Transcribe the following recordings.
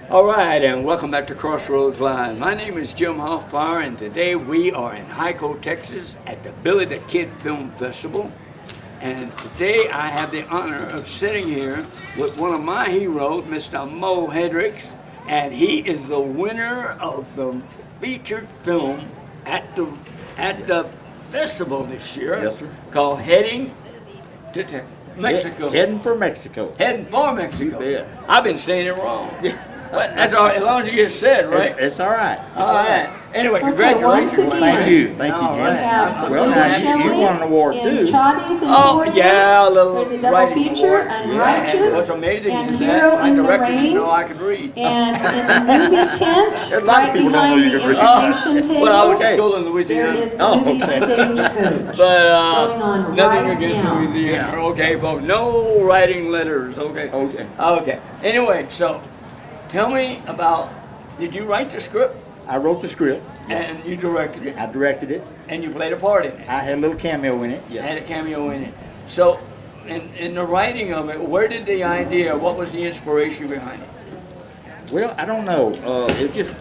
All right, and welcome back to Crossroads Live. My name is Jim Hoffpauir, and today we are in Hico, Texas at the Billy the Kid Film Festival. And today I have the honor of sitting here with one of my heroes, Mr. Moe Headrick, and he is the winner of the featured film at the festival this year. Yes, sir. Called Headin to Mexico. Heading for Mexico. Heading for Mexico. You bet. I've been saying it wrong. But that's all, as long as you get said, right? It's all right. All right. Anyway, Okay, congratulations. once again. Thank you, Jim. Right. Well, now you won an award too. Chotties and Oh, Warriors. yeah, a little There's a double writing feature, award. Unrighteous, What's amazing and is Hero that my in the director Rain. didn't know I could read. And in the movie tent, There's a lot of right people don't know behind you the can read. information table, Well, I went to Okay. school in there Louisiana. is Oh, movie okay. Stagecoach But going on nothing right against now. Louisiana. Okay, folks. No writing letters. Okay. Okay. Okay. Anyway, so tell me about, did you write the script I wrote the script. and you directed it I directed it. and you played a part in it? I had a little cameo in it. Yeah. Had a cameo in it. So, in the writing of it, where did the idea, what was the inspiration behind it? Well, I don't know. It just,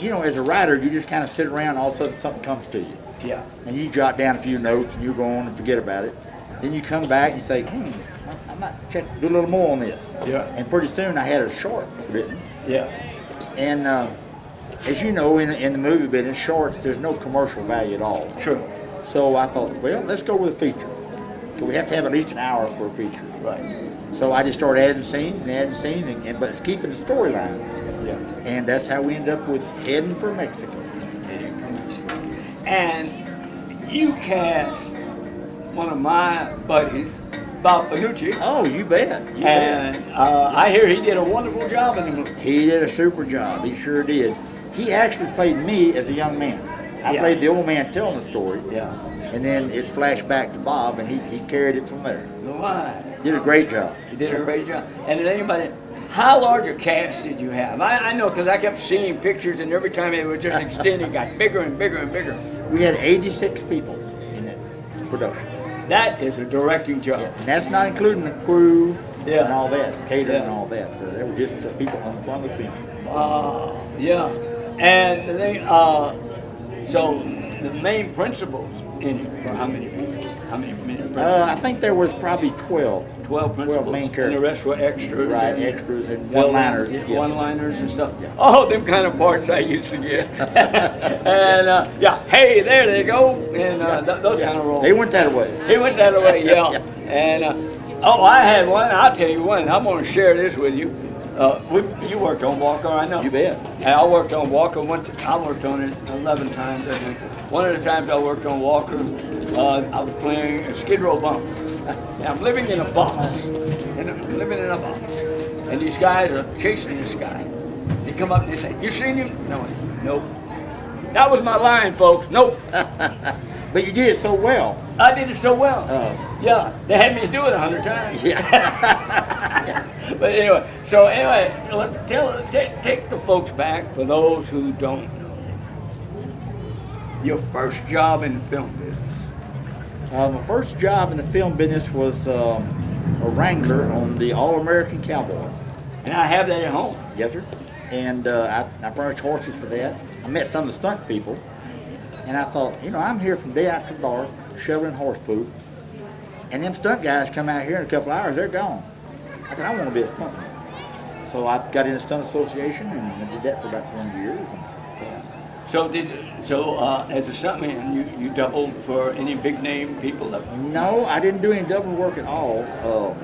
as a writer, you just kind of sit around. All of a sudden, something comes to you, Yeah. and you jot down a few notes, and you go on and forget about it. Then you come back and you say, I might do a little more on this. Yeah. And pretty soon, I had a short written. Yeah. And as you know, in the movie business, shorts, there's no commercial value at all. True. So I thought, well, let's go with a feature. So we have to have at least an hour for a feature. Right. So I just started adding scenes, but it's keeping the storyline. Yeah. And that's how we end up with Heading for Mexico. And you cast one of my buddies, Bob Panucci, Oh, you bet. You bet. and I hear he did a wonderful job in the movie. He did a super job. He sure did. He actually played me as a young man. I Yeah. played the old man telling the story. Yeah. And then it flashed back to Bob, and he carried it from there. Why? Did a great job. He did a great job. And did anybody, how large a cast did you have? I know because I kept seeing pictures, and every time it was just extending, it got bigger and bigger and bigger. We had 86 people in that production. That is a directing job. Yeah, and that's not including the crew Yeah. and all that, catering Yeah. and all that. They were just the people on the front of the film. Yeah. And they, so the main principals in it were how many people? How many principals? I think there was probably 12. 12 principals. main And characters. the rest were extras. Right, and extras and villains, one-liners. yeah, Yeah. one-liners and stuff. Yeah. Oh, them kind of parts I used to get. And yeah, hey, there they go, and those Yeah. kind of roles. They went that way. He went that way, yeah. Yeah. And oh, I had one. I'll tell you one. I'm going to share this with you. You worked on Walker, I know. You bet. And I worked on Walker. I worked on it 11 times, I think. One of the times I worked on Walker, I was playing a Skid Row bump. And I'm living in a box. And these guys are chasing this guy. They come up and they say, "You seen him?" No. Nope. That was my line, folks. Nope. But you did so well. I did it so well. Oh. Yeah, they had me do it 100 times. Yeah. But anyway, take the folks back for those who don't know. Your first job in the film business. My first job in the film business was a wrangler on the All-American Cowboy. And I have that at home. Yes, sir. And I furnished horses for that. I met some of the stunt people. And I thought, I'm here from day after dark, shoveling horse poop. And them stunt guys come out here in a couple hours, they're gone. I thought, I want to be a stuntman. So I got in the stunt association and I did that for about 20 years. So as a stuntman, you doubled for any big name people? No, I didn't do any double work at all.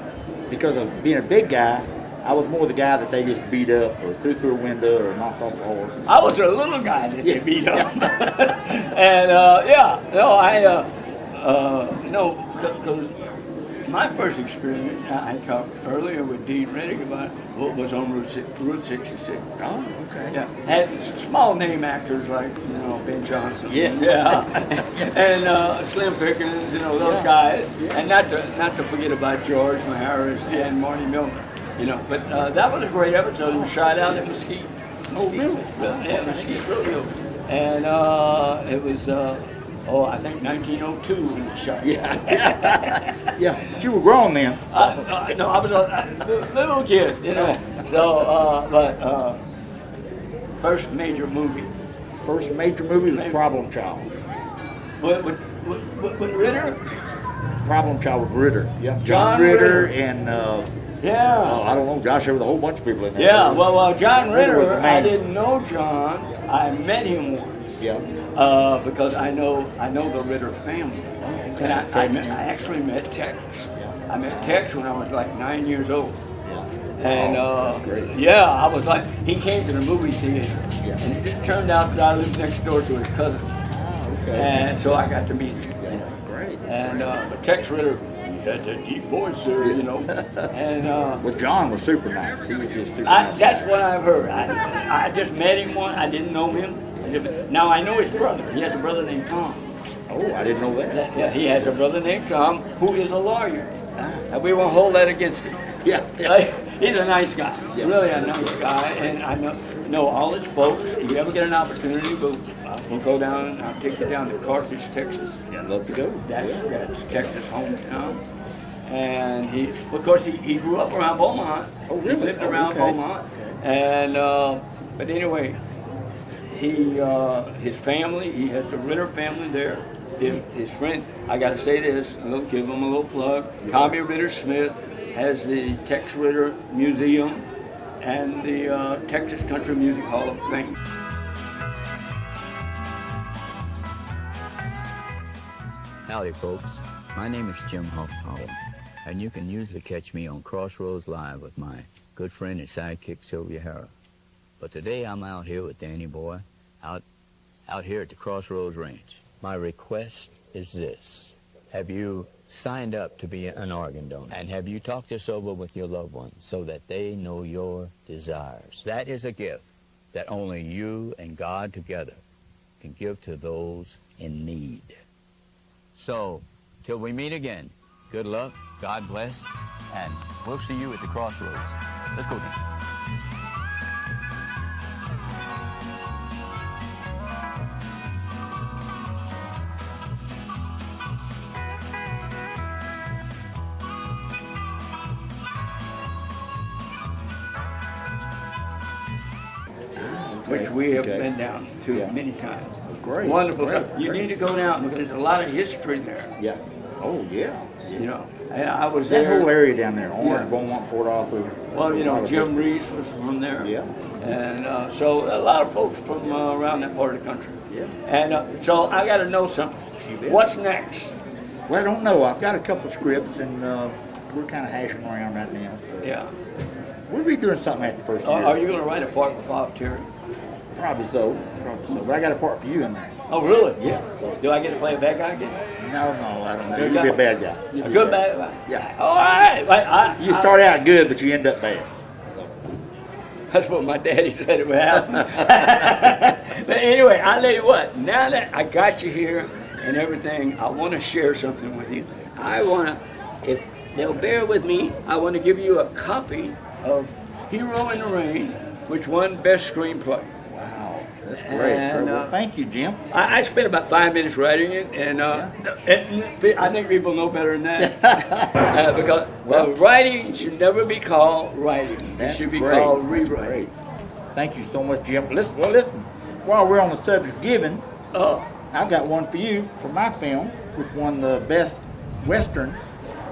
Because of being a big guy, I was more the guy that they just beat up or threw through a window or knocked off a horse. I was a little guy that they beat up. And because my first experience, I talked earlier with Dean Reddick about what was on Route 66. Oh, okay. Yeah, had small name actors like, Ben Johnson. Yeah. Yeah. And Slim Pickens, those guys. Yeah. And not to forget about George Maharis and Marty Milner. But that was a great episode. It was shot out in Mesquite. Oh, really? Yeah, Mesquite Rodeo. And it was, I think 1902 when it was shot. Yeah. Yeah, but you were grown then. No, I was a little kid, So, but first major movie. First major movie was Problem Child. With Ritter? Problem Child with Ritter. Yeah. John Ritter Ritter. and Yeah. I don't know. Gosh, there was a whole bunch of people in there. Yeah, well, John Ritter was Ritter, the man. I didn't know John. I met him once. Yeah. Because I know the Ritter family. okay. And I actually met Tex. Yeah. I met Tex when I was like 9 years old. Yeah. And that's great. yeah, I was like, he came to the movie theater. Yeah. And it just turned out that I lived next door to his cousin. Okay. And so I got to meet him. Yeah, great. And but Tex Ritter, that's a deep voice, sir, And Well, John was super nice. He was just super nice. that's what I've heard. I just met him once. I didn't know him. Now I know his brother. He has a brother named Tom. Oh, I didn't know that. Yeah, he has a brother named Tom who is a lawyer. And we won't hold that against him. Yeah. He's a nice guy, really a nice guy, and I know all his folks. If you ever get an opportunity, we'll go down. I'll take you down to Carthage, Texas. Yeah, I'd love to go. That's Texas hometown. And of course, he grew up around Beaumont. Oh, really? He lived around Okay. Beaumont. And but anyway, his family. He has the Ritter family there. His friend. I got to say this. I'll give him a little plug. Tommy Ritter Smith has the Tex Ritter Museum and the Texas Country Music Hall of Fame. Howdy, folks. My name is Jim Hoffpauir, and you can usually catch me on Crossroads Live with my good friend and sidekick, Sylvia Harrah. But today I'm out here with Danny Boy, out here at the Crossroads Ranch. My request is this. Have you signed up to be an organ donor? And have you talked this over with your loved ones so that they know your desires? That is a gift that only you and God together can give to those in need. So, till we meet again, good luck, God bless, and we'll see you at the Crossroads. Let's go, Dan. Which we have Okay. been down to Yeah. many times. Great. Wonderful great, stuff. You great. need to go down because there's a lot of history there. Yeah. Oh, yeah. And I was That there. whole area down there, Orange, Yeah. Beaumont, Port Arthur. Well, a lot of Jim history. Reeves was from there. Yeah. And so a lot of folks from around that part of the country. Yeah. And so I got to know something. You bet. What's next? Well, I don't know. I've got a couple of scripts, and we're kind of hashing around right now. So. Yeah. We'll be doing something after the first year. Are you going to write a part with Bob Terry? Probably so. But I got a part for you in there. Oh, really? Yeah. So. Do I get to play a bad guy again? No, I don't know. Good You'll be guy? a bad guy. You'll A be good bad guy? Yeah. All right. You start out good, but you end up bad. So. That's what my daddy said it would happen. But anyway, I'll tell you what, now that I got you here and everything, I want to share something with you. I want to, if they'll bear with me, I want to give you a copy of Hero in the Rain, which won Best Screenplay. Wow. That's great. And, well, thank you, Jim. I spent about 5 minutes writing it, and I think people know better than that. Because writing should never be called writing. It That's should be great. called That's rewriting. great. Thank you so much, Jim. Listen, while we're on the subject of giving, Oh, I've got one for you for my film, which won the best Western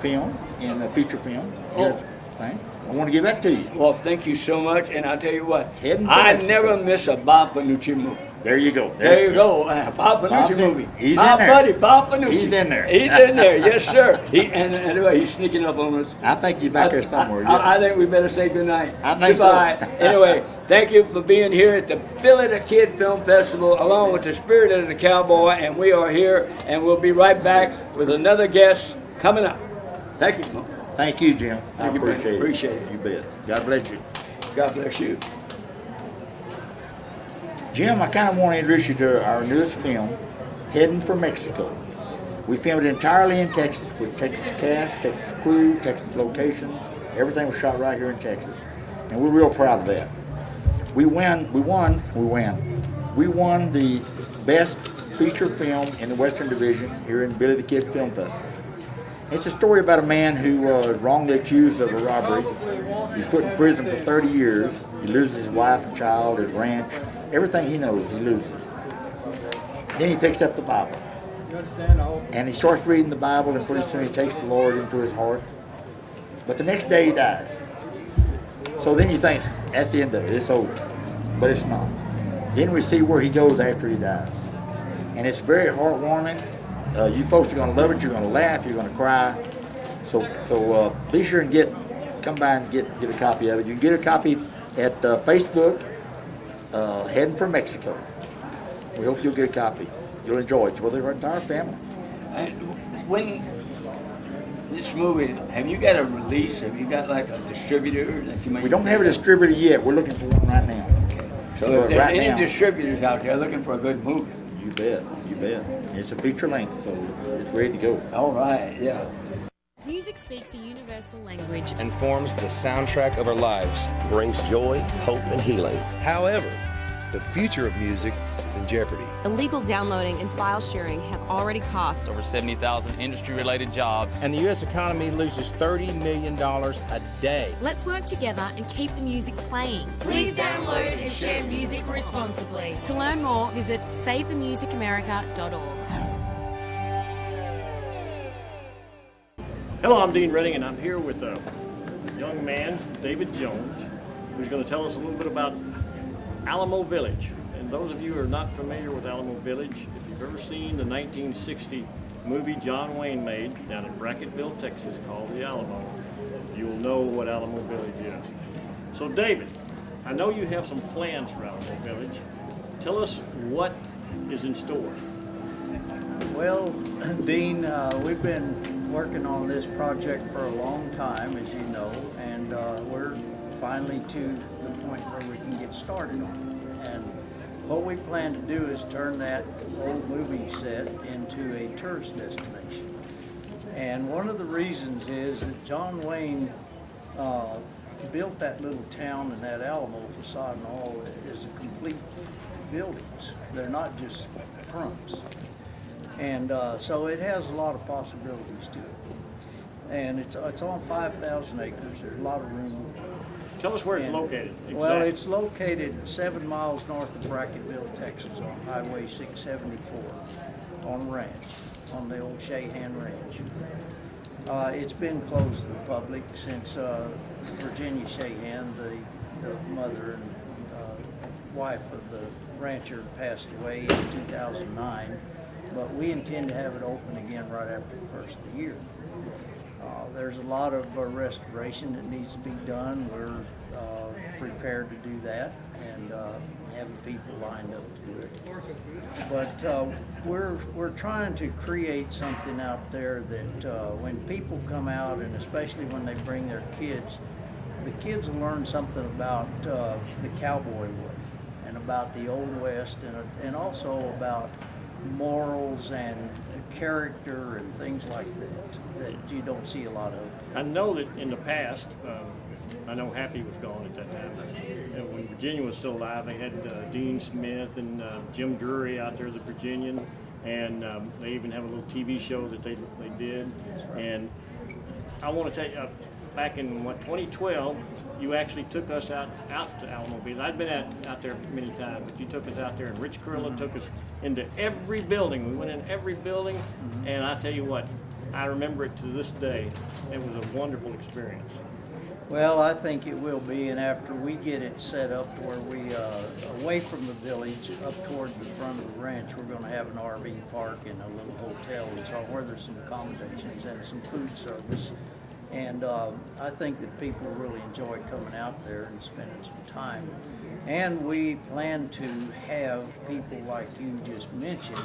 film in the feature film. Here's the thing. I want to give that to you. well, thank you so much, and I'll tell you what, Headin' for I Mexico. never miss a Bob Panucci movie. There you go. There you go, Bob Panucci Bob's in- movie. he's My in there. buddy, Bob Panucci. He's in there. He's in there, yes, sir. And anyway, he's sneaking up on us. I think you're back there somewhere. I think we better say goodnight. I think so. Goodbye. Anyway, thank you for being here at the Billy the Kid Film Festival, along with the Spirit of the Cowboy, and we are here, and we'll be right back with another guest coming up. Thank you, Mo. Thank you, Jim. I Thank you, brother. appreciate it. Appreciate it. You bet. God bless you. God bless you. Jim, I kind of want to introduce you to our newest film, Headin for Mexico. We filmed it entirely in Texas with Texas cast, Texas crew, Texas locations. Everything was shot right here in Texas, and we're real proud of that. We won the best feature film in the Western Division here in Billy the Kid Film Festival. It's a story about a man who was wrongly accused of a robbery. He's put in prison for 30 years. He loses his wife and child, his ranch, everything he knows, he loses. Then he picks up the Bible. And he starts reading the Bible, and pretty soon he takes the Lord into his heart. But the next day he dies. So then you think, that's the end of it, it's over. But it's not. Then we see where he goes after he dies. And it's very heartwarming. You folks are going to love it, you're going to laugh, you're going to cry. So be sure and come by and get a copy of it. You can get a copy at Facebook, Headin for Mexico. We hope you'll get a copy. You'll enjoy it for the entire family. And when this movie, have you got a release? Have you got like a distributor that you may? We don't have a distributor yet. We're looking for one right now. So if there's any distributors out there looking for a good movie. You bet. It's a feature length, so it's ready to go. All right, yeah. Music speaks a universal language and forms the soundtrack of our lives. Brings joy, hope, and healing. However, the future of music is in jeopardy. Illegal downloading and file sharing have already cost over 70,000 industry-related jobs. And the U.S. economy loses $30 million a day. Let's work together and keep the music playing. Please download and share music responsibly. To learn more, visit SaveTheMusicAmerica.org. Hello, I'm Dean Redding, and I'm here with a young man, David Jones, who's going to tell us a little bit about Alamo Village. And those of you who are not familiar with Alamo Village, if you've ever seen the 1960 movie John Wayne made down in Brackettville, Texas, called The Alamo, you'll know what Alamo Village is. So David, I know you have some plans for Alamo Village. Tell us what is in store. Well, Dean, we've been working on this project for a long time, as you know, and we're finally to the point where we can get started on it. And what we plan to do is turn that old movie set into a tourist destination. And one of the reasons is that John Wayne built that little town, and that Alamo facade and all is a complete buildings. They're not just fronts. And so it has a lot of possibilities to it. And it's on 5,000 acres. There's a lot of room. Tell us where it's located. Exactly. Well, it's located 7 miles north of Brackettville, Texas, on Highway 674, on a ranch, on the old Shahan Ranch. It's been closed to the public since Virginia Shahan, the mother and wife of the rancher, passed away in 2009. But we intend to have it open again right after the first of the year. There's a lot of restoration that needs to be done. We're prepared to do that and having people lined up to do it. But we're trying to create something out there that when people come out, and especially when they bring their kids, the kids will learn something about the cowboy way and about the Old West, and also about morals and character and things like that you don't see a lot of. I know that in the past, I know Happy was gone at that time. When Virginia was still alive, they had Dean Smith and Jim Drury out there, the Virginian, and they even have a little TV show that they did. Right. And I want to tell you, back in 2012, you actually took us out to Alamo Village. I'd been out there many times, but you took us out there, and Rich Curla took us into every building. We went in every building, and I tell you what, I remember it to this day. It was a wonderful experience. Well, I think it will be, and after we get it set up where we, away from the village, up toward the front of the ranch, we're going to have an RV park and a little hotel and so where there's some accommodations and some food service. And I think that people really enjoy coming out there and spending some time. And we plan to have people like you just mentioned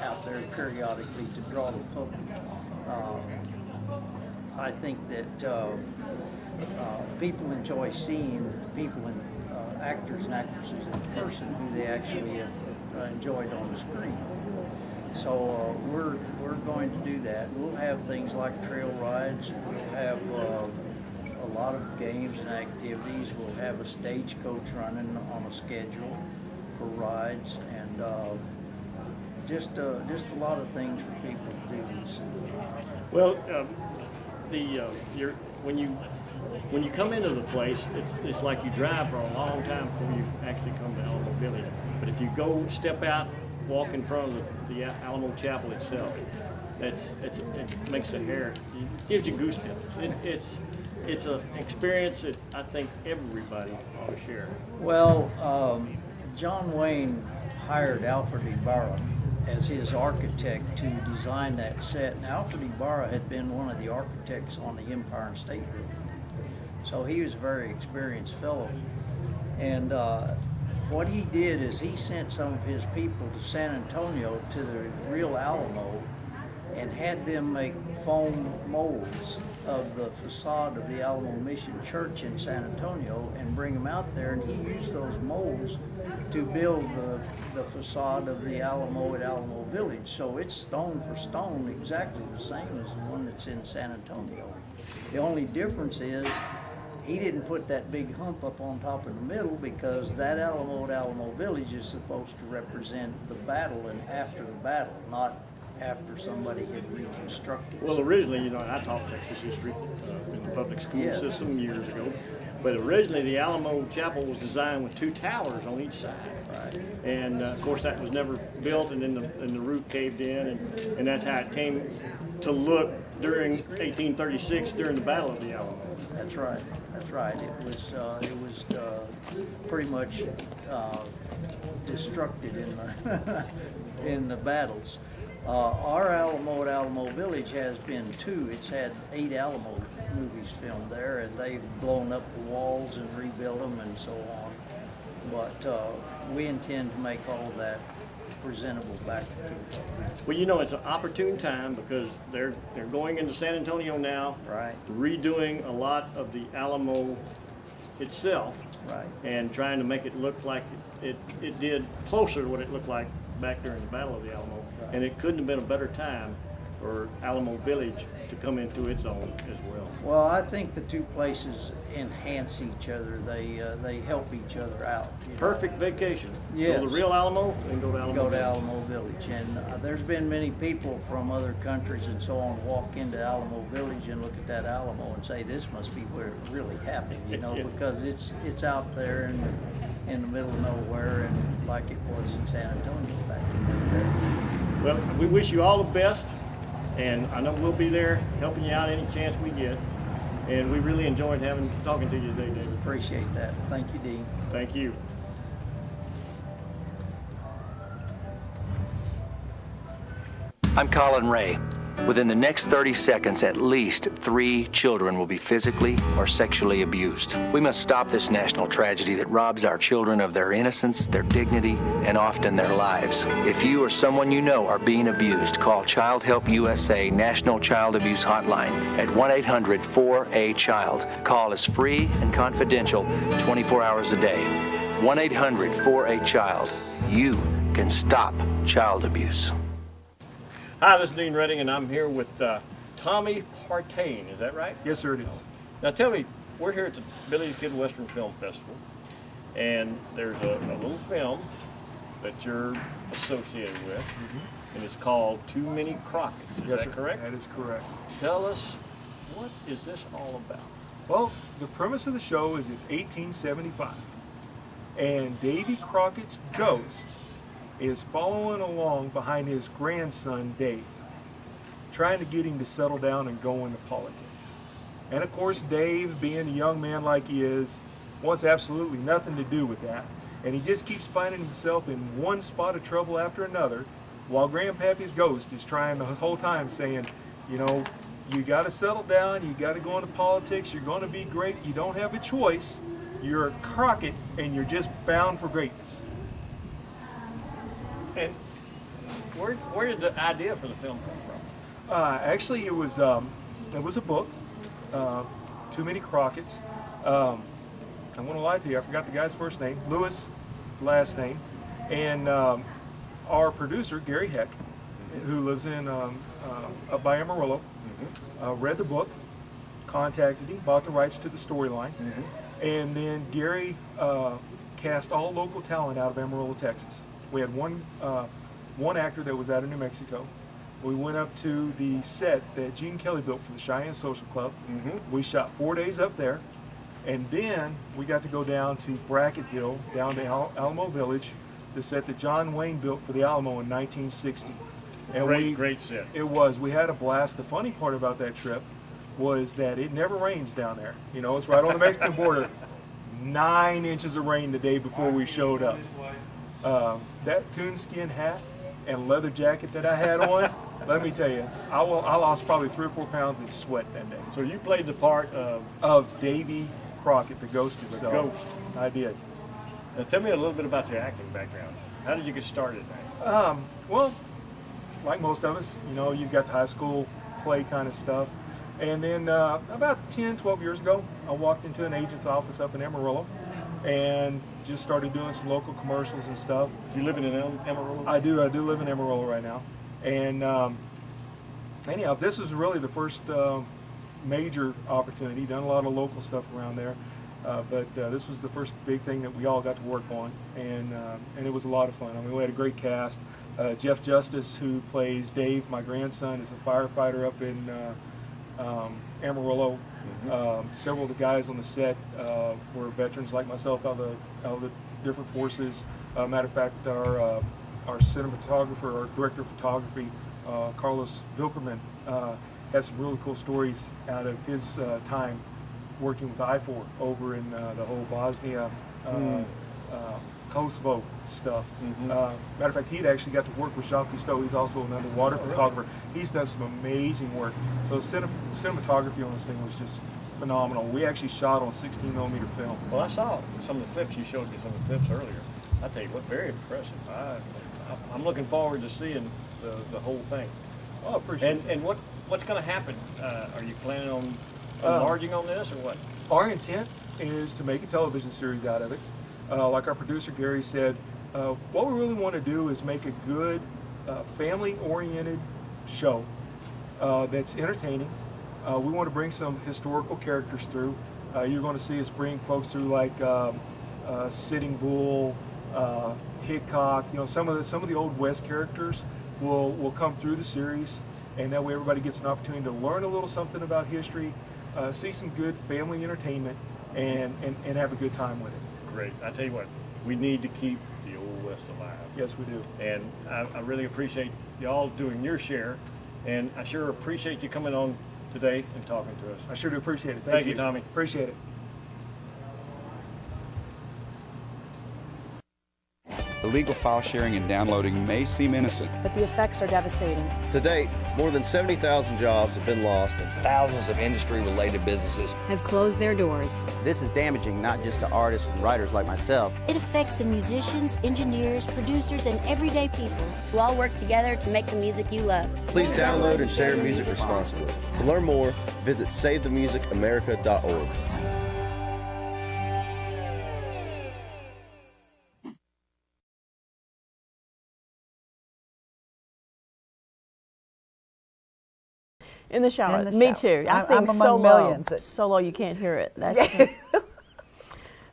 out there periodically to draw the public. I think that people enjoy seeing people in actors and actresses in person who they actually have enjoyed on the screen. So we're going to do that. We'll have things like trail rides. We'll have a lot of games and activities. We'll have a stagecoach running on a schedule for rides, and just a lot of things for people to do. Well, when you come into the place, it's like you drive for a long time before you actually come to Alamo Village. But if you go step out, walk in front of the Alamo Chapel itself, it makes the hair, it gives you goosebumps. It's an experience that I think everybody ought to share. Well, John Wayne hired Alfred Ibarra as his architect to design that set. And Alfred Ibarra had been one of the architects on the Empire State Building. So he was a very experienced fellow. And what he did is he sent some of his people to San Antonio to the real Alamo and had them make foam molds of the facade of the Alamo Mission Church in San Antonio and bring them out there, and he used those molds to build the facade of the Alamo at Alamo Village. So it's stone for stone exactly the same as the one that's in San Antonio. The only difference is he didn't put that big hump up on top of the middle, because that Alamo at Alamo Village is supposed to represent the battle and after the battle, not after somebody had reconstructed. Well, originally, I taught Texas history in the public school system years ago, but originally the Alamo Chapel was designed with 2 towers on each side. Right. And of course that was never built, and then the roof caved in, and that's how it came to look during 1836 during the Battle of the Alamo. That's right. That's right. It was pretty much destructed in the battles. Our Alamo at Alamo Village has been 2. It's had 8 Alamo movies filmed there, and they've blown up the walls and rebuilt them and so on. But we intend to make all of that presentable back to the public. Well, it's an opportune time because they're going into San Antonio now, right, redoing a lot of the Alamo itself, right, and trying to make it look like it did closer to what it looked like back during the Battle of the Alamo. Right. And it couldn't have been a better time for Alamo Village to come into its own as well. Well, I think the 2 places enhance each other. They help each other out. Perfect vacation. Yes. Go to the real Alamo and go to Alamo Village. Alamo Village. And there's been many people from other countries and so on walk into Alamo Village and look at that Alamo and say, this must be where it really happened, because it's out there in the middle of nowhere, and like it was in San Antonio back in the day. Well, we wish you all the best, and I know we'll be there helping you out any chance we get. And we really enjoyed talking to you today, David. Appreciate that. Thank you, Dean. Thank you. I'm Colin Ray. Within the next 30 seconds, at least 3 children will be physically or sexually abused. We must stop this national tragedy that robs our children of their innocence, their dignity, and often their lives. If you or someone you know are being abused, call Child Help USA National Child Abuse Hotline at 1-800-4A-CHILD. Call is free and confidential 24 hours a day. 1-800-4A-CHILD. You can stop child abuse. Hi, this is Dean Redding, and I'm here with Tommy Partain. Is that right? Yes, sir, it is. Now tell me, we're here at the Billy the Kid Western Film Festival, and there's a little film that you're associated with, and it's called Many Crocketts. Is that correct? That is correct. Tell us, what is this all about? Well, the premise of the show is it's 1875, and Davey Crockett's ghost is following along behind his grandson, Dave, trying to get him to settle down and go into politics. And of course, Dave, being a young man like he is, wants absolutely nothing to do with that. And he just keeps finding himself in one spot of trouble after another, while Grandpappy's ghost is trying the whole time saying, you got to settle down, you got to go into politics, you're going to be great, you don't have a choice, you're a Crockett, and you're just bound for greatness. And where did the idea for the film come from? Actually, it was a book Many Crocketts. I'm going to lie to you, I forgot the guy's first name, Lewis, last name, and our producer, Gary Heck, who lives in up by Amarillo, read the book, contacted him, bought the rights to the storyline, and then Gary cast all local talent out of Amarillo, Texas. We had one actor that was out of New Mexico. We went up to the set that Gene Kelly built for the Cheyenne Social Club. We shot 4 days up there, and then we got to go down to Bracketville, down to Alamo Village, the set that John Wayne built for the Alamo in 1960. And great set. It was. We had a blast. The funny part about that trip was that it never rains down there. You know, it's right on the Mexican border. 9 inches of rain the day before we showed up. That coonskin hat and leather jacket that I had on, let me tell you, I lost probably 3 or 4 pounds of sweat that day. So you played the part of Davey Crockett, the ghost himself. The ghost. I did. Now tell me a little bit about your acting background. How did you get started there? Well, like most of us, you know, you've got the high school play kind of stuff. And then about 10, 12 years ago, I walked into an agent's office up in Amarillo and just started doing some local commercials and stuff. You living in Amarillo? I do live in Amarillo right now. And anyhow, this is really the first major opportunity. Done a lot of local stuff around there. But this was the first big thing that we all got to work on, and it was a lot of fun. I mean, we had a great cast. Jeff Justice, who plays Dave, my grandson, is a firefighter up in Amarillo. Several of the guys on the set were veterans like myself out of the different forces. Matter of fact, our cinematographer, our director of photography, Carlos Vilkerman, has some really cool stories out of his time working with I-4 over in the whole Bosnia, Kosovo stuff. Matter of fact, he'd actually got to work with Jean Cousteau. He's also an underwater photographer. He's done some amazing work. So cinematography on this thing was just phenomenal. We actually shot on 16mm film. Well, I saw some of the clips. You showed me some of the clips earlier. I tell you what, very impressive. I'm looking forward to seeing the whole thing. Oh, appreciate it. And what's going to happen? Are you planning on enlarging on this or what? Our intent is to make a television series out of it. Like our producer Gary said, what we really want to do is make a good family-oriented show that's entertaining. We want to bring some historical characters through. You're going to see us bring folks through like Sitting Bull, Hico. You know, some of the old West characters will come through the series, and that way everybody gets an opportunity to learn a little something about history, see some good family entertainment, and have a good time with it. Great. I tell you what, we need to keep the Old West alive. Yes, we do. And I really appreciate y'all doing your share, and I sure appreciate you coming on today and talking to us. I sure do appreciate it. Thank you, Tommy. Appreciate it. Illegal file sharing and downloading may seem innocent, but the effects are devastating. To date, more than 70,000 jobs have been lost and thousands of industry-related businesses have closed their doors. This is damaging not just to artists and writers like myself. It affects the musicians, engineers, producers, and everyday people who all work together to make the music you love. Please download and share music responsibly. To learn more, visit SaveTheMusicAmerica.org. In the shower. In the Me shower. too. I I'm sing among so millions. low. So low you can't hear it. That's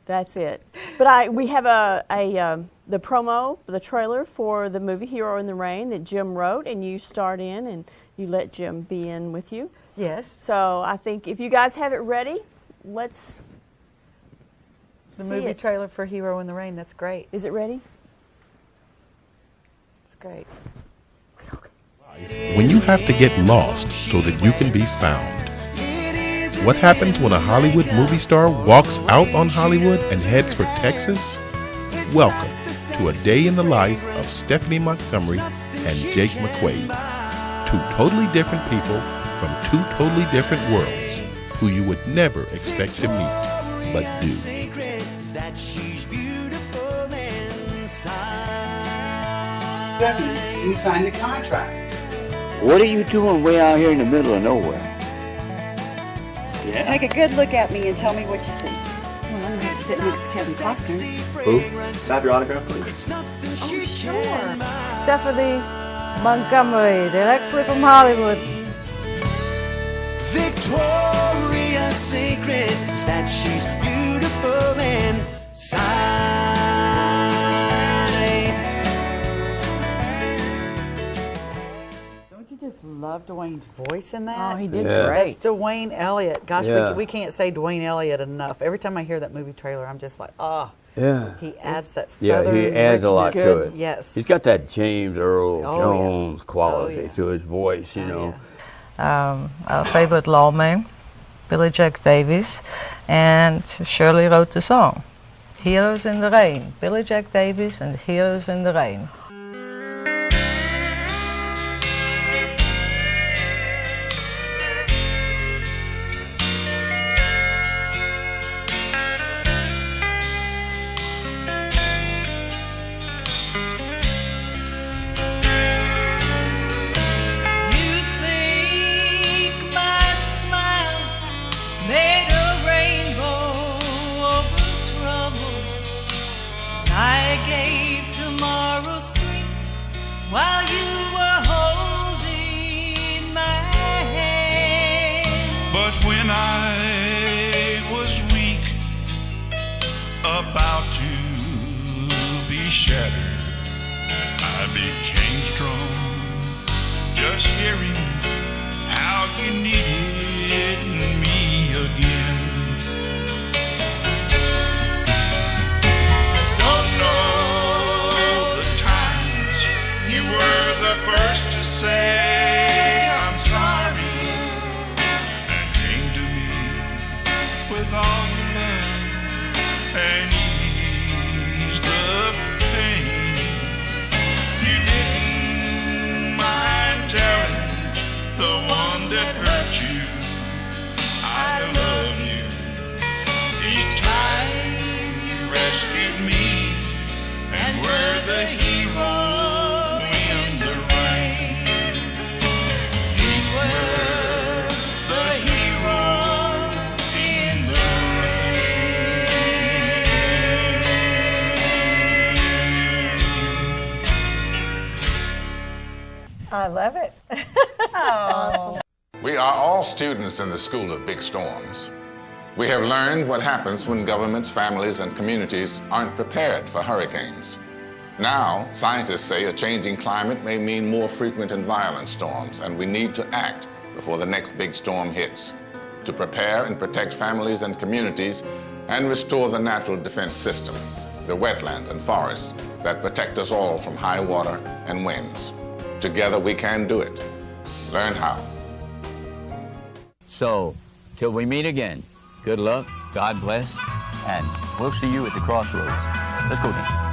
that's it. But we have the promo, the trailer for the movie Hero in the Rain that Jim wrote, and you start in and you let Jim be in with you. Yes. So I think if you guys have it ready, let's The see movie it. trailer for Hero in the Rain. That's great. Is it ready? It's great. When you have to get lost so that you can be found. What happens when a Hollywood movie star walks out on Hollywood and heads for Texas? Welcome to a day in the life of Stephanie Montgomery and Jake McQuaid. Two totally different people from two totally different worlds who you would never expect to meet, but do. Stephanie, you signed the contract. What are you doing way out here in the middle of nowhere? Yeah. Take a good look at me and tell me what you see. Well, I'm going to have to sit next to Kevin Costner. Who? Can I have your autograph, please? Oh, sure. Stephanie Montgomery, directly from Hollywood. Victoria's secret is that she's beautiful inside. Don't you just love Dwayne's voice in that? Oh, he did great. That's Dwayne Elliott. Gosh, Yeah. we can't say Dwayne Elliott enough. Every time I hear that movie trailer, I'm just like, oh. Yeah. He adds that Yeah, southern he adds a lot richness. to it. Yes. He's got that James Earl Oh, Jones quality yeah. to his voice, you know. Our favorite lawman, Billy Jack Davis, and Shirley wrote the song, Heroes in the Rain. Billy Jack Davis and Heroes in the Rain. You think my smile made a rainbow over trouble. I gave tomorrow strength while you were holding my hand. But when I was weak, about to be shattered, I became strong. Just hearing how you needed me again. Don't know the times you were the first to say I'm sorry, and came to me with all your love and eased the pain. You didn't mind telling the one that hurt you I love you. Each time you rescued me and were the hero in the rain. You were the hero in the I love it. Awesome. We are all students in the School of Big Storms. We have learned what happens when governments, families, and communities aren't prepared for hurricanes. Now, scientists say a changing climate may mean more frequent and violent storms, and we need to act before the next big storm hits to prepare and protect families and communities and restore the natural defense system, the wetlands and forests that protect us all from high water and winds. Together we can do it. Learn how. So, till we meet again, good luck, God bless, and we'll see you at the Crossroads. Let's go then.